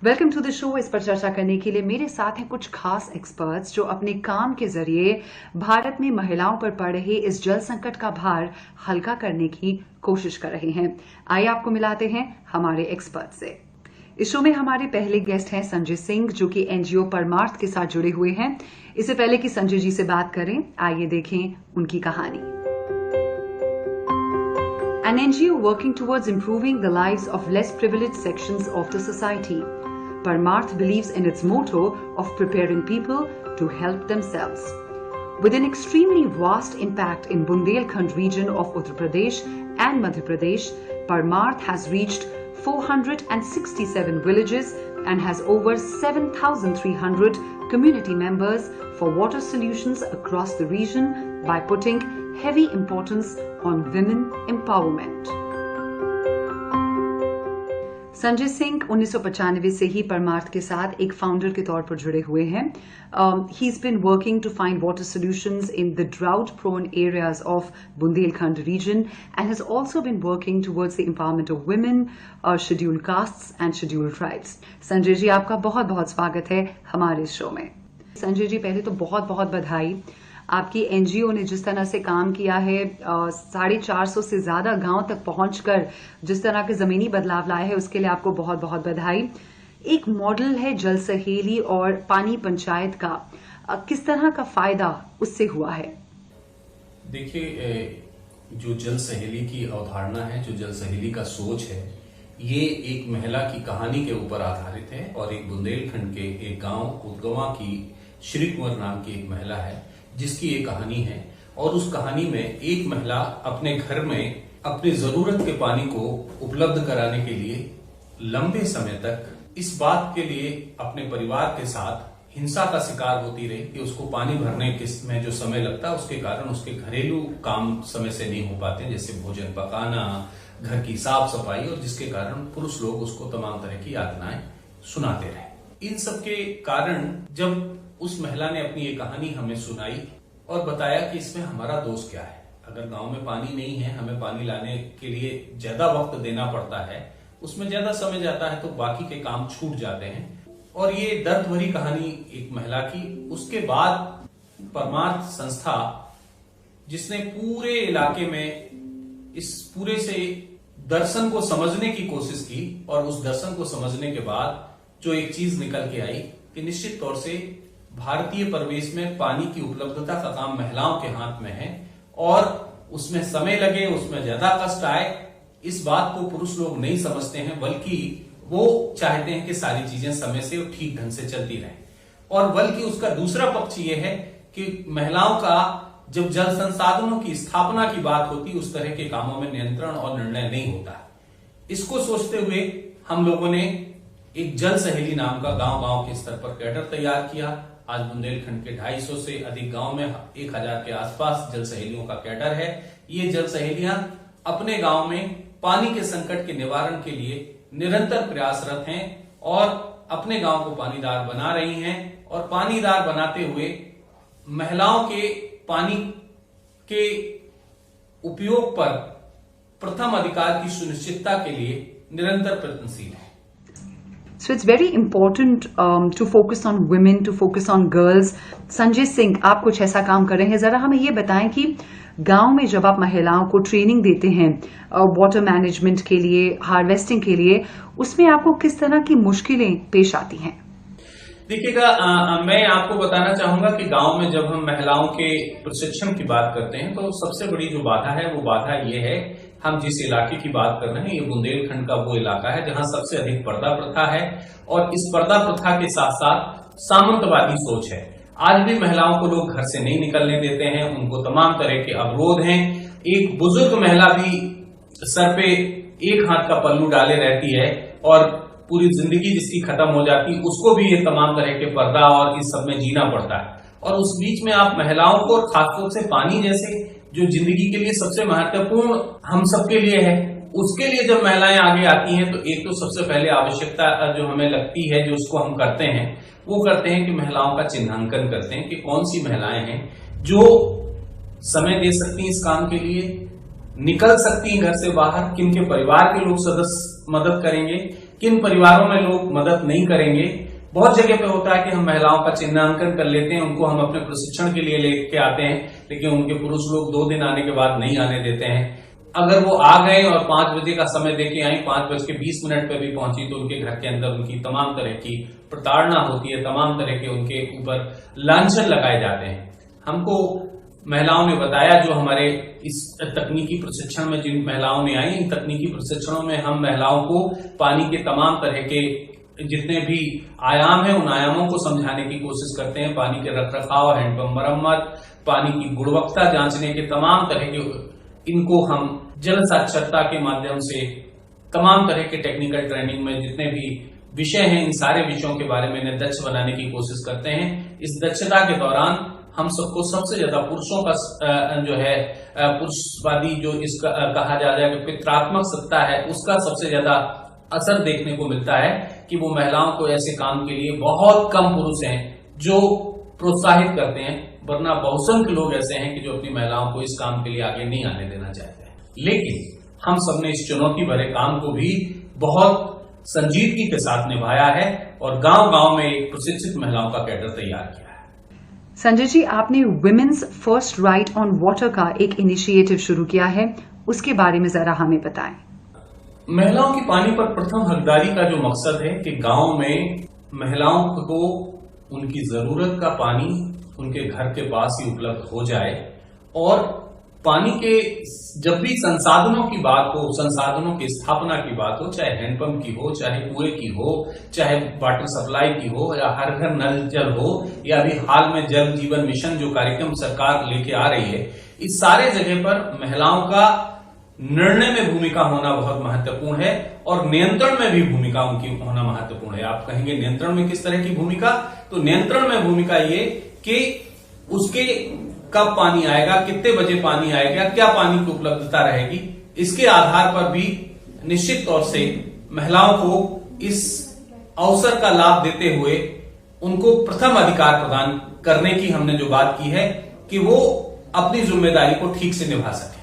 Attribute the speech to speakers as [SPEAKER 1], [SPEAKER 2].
[SPEAKER 1] Welcome to the show. इस पर चर्चा करने के लिए मेरे साथ हैं कुछ खास एक्सपर्ट्स जो अपने काम के जरिए भारत में महिलाओं पर पड़ रहे इस जल संकट का भार हल्का करने की कोशिश कर रहे हैं। आइए आपको मिलाते हैं हमारे एक्सपर्ट से। इस शो में हमारे पहले गेस्ट हैं संजय सिंह, जो कि एनजीओ परमार्थ के साथ जुड़े हुए हैं। इससे पहले कि संजय जी से बात करें, आइए देखें उनकी कहानी। An NGO working towards improving the lives of less privileged sections of the society. Parmarth believes in its motto of preparing people to help themselves. With an extremely vast impact in Bundelkhand region of Uttar Pradesh and Madhya Pradesh, Parmarth has reached 467 villages and has over 7,300 community members for water solutions across the region by putting heavy importance on women empowerment. Sanjay Singh 1995 से ही परमार्थ के साथ एक founder के तौर पर जुड़े हुए हैं। He is been working to find water solutions in the drought prone areas of Bundelkhand region and has also been working towards the empowerment of women, scheduled castes and scheduled tribes. Sanjay ji, आपका बहुत बहुत स्वागत है हमारे शो में। संजय जी, पहले तो बहुत बहुत बधाई। आपकी एनजीओ ने जिस तरह से काम किया है, 450 से ज्यादा गांव तक पहुंचकर जिस तरह के जमीनी बदलाव लाए हैं, उसके लिए आपको बहुत बहुत बधाई। एक मॉडल है जल सहेली और पानी पंचायत का, किस तरह का फायदा उससे हुआ है?
[SPEAKER 2] देखिए, जो जल सहेली की अवधारणा है, जो जल सहेली का सोच है, ये एक महिला की कहानी के ऊपर आधारित है और एक बुंदेलखंड के एक गांव उदगवा की श्री कुंवर नाम की एक महिला है जिसकी ये कहानी है। और उस कहानी में एक महिला अपने घर में अपनी जरूरत के पानी को उपलब्ध कराने के लिए लंबे समय तक इस बात के लिए अपने परिवार के साथ हिंसा का शिकार होती रही कि उसको पानी भरने में जो समय लगता है उसके कारण उसके घरेलू काम समय से नहीं हो पाते, जैसे भोजन पकाना, घर की साफ सफाई, और जिसके कारण पुरुष लोग उसको तमाम तरह की यातनाएं सुनाते रहे। इन सब के कारण जब उस महिला ने अपनी ये कहानी हमें सुनाई और बताया कि इसमें हमारा दोष क्या है, अगर गांव में पानी नहीं है, हमें पानी लाने के लिए ज्यादा वक्त देना पड़ता है, उसमें ज्यादा समय जाता है, तो बाकी के काम छूट जाते हैं। और ये दर्द भरी कहानी एक महिला की। उसके बाद परमार्थ संस्था, जिसने पूरे इलाके में इस पूरे से दर्शन को समझने की कोशिश की, और उस दर्शन को समझने के बाद जो एक चीज निकल के आई कि निश्चित तौर से भारतीय परिवेश में पानी की उपलब्धता का काम महिलाओं के हाथ में है, और उसमें समय लगे, उसमें ज्यादा कष्ट आए, इस बात को पुरुष लोग नहीं समझते हैं, बल्कि वो चाहते हैं कि सारी चीजें समय से और ठीक ढंग से चलती रहें। और बल्कि उसका दूसरा पक्ष ये है कि महिलाओं का जब जल संसाधनों की स्थापना की बात होती, उस तरह के कामों में नियंत्रण और निर्णय नहीं होता। इसको सोचते हुए हम लोगों ने एक जल सहेली नाम का गांव के स्तर पर कैडर तैयार किया। आज बुंदेलखंड के 250 से अधिक गांव में 1000 के आसपास जल सहेलियों का कैडर है। ये जल सहेलियां अपने गांव में पानी के संकट के निवारण के लिए निरंतर प्रयासरत हैं और अपने गांव को पानीदार बना रही हैं, और पानीदार बनाते हुए महिलाओं के पानी के उपयोग पर प्रथम अधिकार की सुनिश्चितता के लिए निरंतर प्रयत्नशील है।
[SPEAKER 1] So it's very important to focus on women, to focus on girls. Sanjay Singh, आप कुछ ऐसा काम कर रहे हैं, जरा हमें ये बताएं कि गांव में जब आप महिलाओं को ट्रेनिंग देते हैं वाटर मैनेजमेंट के लिए, हार्वेस्टिंग के लिए, उसमें आपको किस तरह की मुश्किलें पेश आती हैं?
[SPEAKER 2] देखिएगा, मैं आपको बताना चाहूंगा कि गांव में जब हम महिलाओं के प्रशिक्षण की बात करते हैं, तो सबसे बड़ी जो बाधा है वो बाधा ये है, हम जिस इलाके की बात कर रहे हैं, ये बुंदेलखंड का वो इलाका है जहां सबसे अधिक पर्दा प्रथा है, और इस पर्दा प्रथा के साथ साथ सामंतवादी सोच है। आज भी महिलाओं को लोग घर से नहीं निकलने देते हैं, उनको तमाम तरह के अवरोध हैं। एक बुजुर्ग महिला भी सर पे एक हाथ का पल्लू डाले रहती है, और पूरी जिंदगी जिसकी खत्म हो जाती है, उसको भी ये तमाम तरह के पर्दा और इस सब में जीना पड़ता है। और उस बीच में आप महिलाओं को, और खासतौर से पानी जैसे जो जिंदगी के लिए सबसे महत्वपूर्ण हम सबके लिए है, उसके लिए जब महिलाएं आगे आती हैं, तो एक तो सबसे पहले आवश्यकता जो हमें लगती है, जो उसको हम करते हैं, वो करते हैं कि महिलाओं का चिन्हांकन करते हैं कि कौन सी महिलाएं हैं जो समय दे सकती हैं इस काम के लिए, निकल सकती हैं घर से बाहर, किनके परिवार के लोग सदस्य मदद करेंगे, किन परिवारों में लोग मदद नहीं करेंगे। बहुत जगह पे होता है कि हम महिलाओं का चिन्हांकन कर लेते हैं, उनको हम अपने प्रशिक्षण के लिए लेके आते हैं, लेकिन उनके पुरुष लोग 2 दिन आने के बाद नहीं आने देते हैं। अगर वो आ गए और 5 बजे का समय देके आई, 5:20 पे भी पहुंची, तो उनके घर के अंदर उनकी तमाम तरह की प्रताड़ना होती है, तमाम तरह के उनके ऊपर लांछन लगाए जाते हैं। हमको महिलाओं ने बताया, जो हमारे इस तकनीकी प्रशिक्षण में जिन महिलाओं ने आई, इन तकनीकी प्रशिक्षणों में हम महिलाओं को पानी के तमाम तरह के जितने भी आयाम हैं, उन आयामों को समझाने की कोशिश करते हैं। पानी के रखरखाव, हैंडपंप मरम्मत, पानी की गुणवत्ता जांचने के तमाम तरह के, इनको हम जल साक्षरता के माध्यम से तमाम तरह के टेक्निकल ट्रेनिंग में जितने भी विषय हैं, इन सारे विषयों के बारे में दक्ष बनाने की कोशिश करते हैं। इस दक्षता के दौरान हम सबको सबसे ज्यादा पुरुषों का जो है पुरुषवादी जो इसका कहा जा रहा है कि पितृत्मक सत्ता है, उसका सबसे ज्यादा असर देखने को मिलता है कि वो महिलाओं को ऐसे काम के लिए बहुत कम पुरुष हैं जो प्रोत्साहित करते हैं, वरना बहुसंख्य लोग ऐसे हैं कि जो अपनी महिलाओं को इस काम के लिए आगे नहीं आने देना चाहते हैं। लेकिन हम सबने इस चुनौती भरे काम को भी बहुत संजीदगी के साथ निभाया है और गांव-गांव में एक प्रशिक्षित महिलाओं का कैडर तैयार किया है।
[SPEAKER 1] संजय जी, आपने women's first right on water का एक इनिशिएटिव शुरू किया है, उसके बारे में जरा हमें बताएं।
[SPEAKER 2] महिलाओं की पानी पर प्रथम हकदारी का जो मकसद है कि गांव में महिलाओं को उनकी जरूरत का पानी उनके घर के पास ही उपलब्ध हो जाए, और पानी के जब भी संसाधनों की बात हो, संसाधनों की स्थापना की बात हो, चाहे हैंडपंप की हो, चाहे कुएं की हो, चाहे वाटर सप्लाई की हो, या हर घर नल जल हो, या अभी हाल में जल जीवन मिशन जो कार्यक्रम सरकार लेके आ रही है, इस सारे जगह पर महिलाओं का निर्णय में भूमिका होना बहुत महत्वपूर्ण है और नियंत्रण में भी भूमिका उनकी होना महत्वपूर्ण है। आप कहेंगे नियंत्रण में किस तरह की भूमिका? तो नियंत्रण में भूमिका ये कि उसके कब पानी आएगा, कितने बजे पानी आएगा, क्या पानी की उपलब्धता रहेगी, इसके आधार पर भी निश्चित तौर से महिलाओं को इस अवसर का लाभ देते हुए उनको प्रथम अधिकार प्रदान करने की हमने जो बात की है कि वो अपनी जिम्मेदारी को ठीक से निभा सके।